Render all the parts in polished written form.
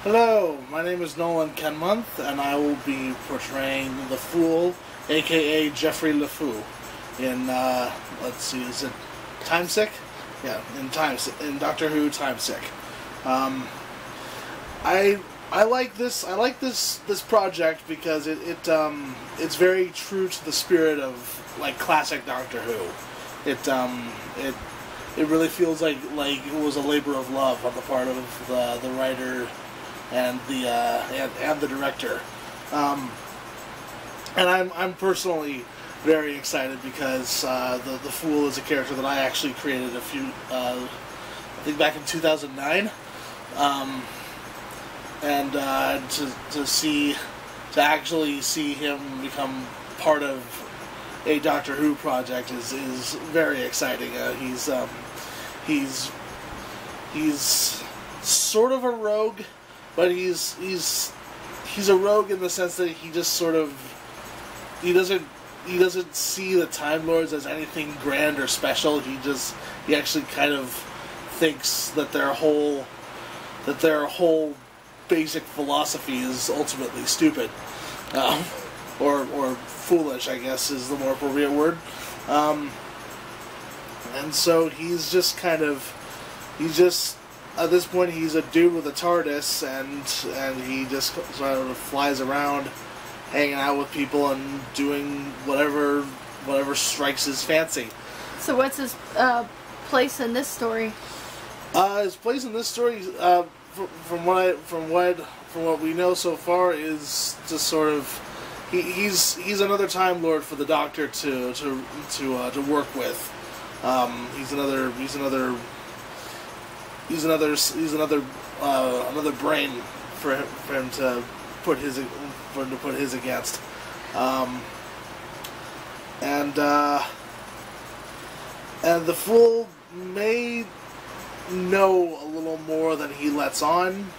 Hello, my name is Nolan Kenmonth, and I will be portraying the Fool, aka Jeffrey LeFou, in let's see, is it Time Sick? Yeah, in Doctor Who Time Sick. I like this. I like this project because it's very true to the spirit of like classic Doctor Who. It really feels like it was a labor of love on the part of the writer and the director, and I'm personally very excited because the Fool is a character that I actually created I think back in 2009, and to actually see him become part of a Doctor Who project is very exciting. He's sort of a rogue. But he's a rogue in the sense that he just sort of he doesn't see the Time Lords as anything grand or special. He actually kind of thinks that their whole basic philosophy is ultimately stupid, or foolish, I guess is the more appropriate word. And so he's just at this point, he's a dude with a TARDIS, and he just sort of flies around, hanging out with people and doing whatever strikes his fancy. So, what's his place in this story? His place in this story, from what we know so far, is just sort of he's another Time Lord for the Doctor to work with. He's another brain for him to put his against, and the Fool may know a little more than he lets on.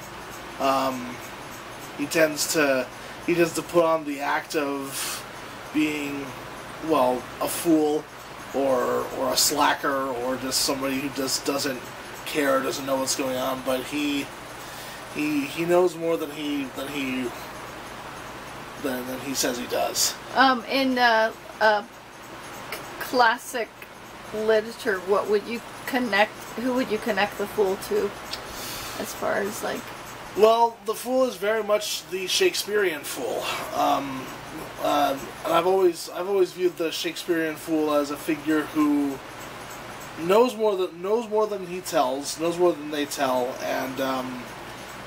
He tends to put on the act of being, well, a fool or a slacker or just somebody who just doesn't care, doesn't know what's going on, but he knows more than he says he does. In classic literature, what would you connect? Who would you connect the Fool to, as far as like? Well, the Fool is very much the Shakespearean Fool, and I've always viewed the Shakespearean Fool as a figure who knows more than he tells, knows more than they tell,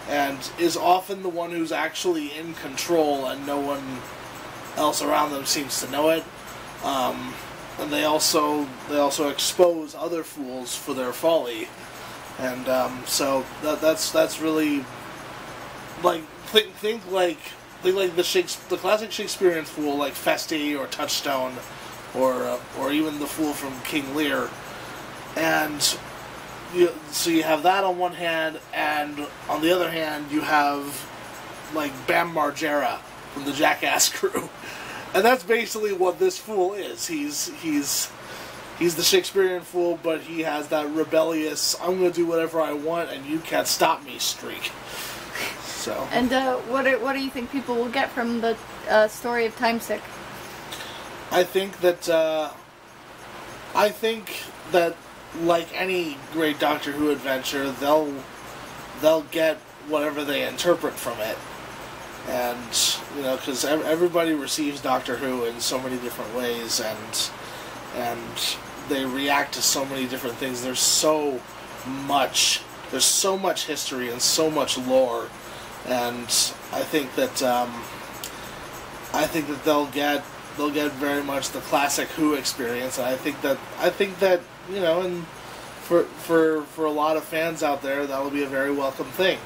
and is often the one who's actually in control, and no one else around them seems to know it. And they also expose other fools for their folly, and so that's really like think like the classic Shakespearean Fool, like Feste or Touchstone, or even the Fool from King Lear. And so you have that on one hand, and on the other hand you have like Bam Margera from the Jackass crew, and that's basically what this Fool is. He's the Shakespearean Fool, but he has that rebellious "I'm going to do whatever I want and you can't stop me" streak. So. And what do you think people will get from the story of Time Sick? I think that like any great Doctor Who adventure, they'll get whatever they interpret from it, and because everybody receives Doctor Who in so many different ways, and they react to so many different things. There's so much history and so much lore, and I think that they'll get very much the classic Who experience, and I think that and for a lot of fans out there, that will be a very welcome thing.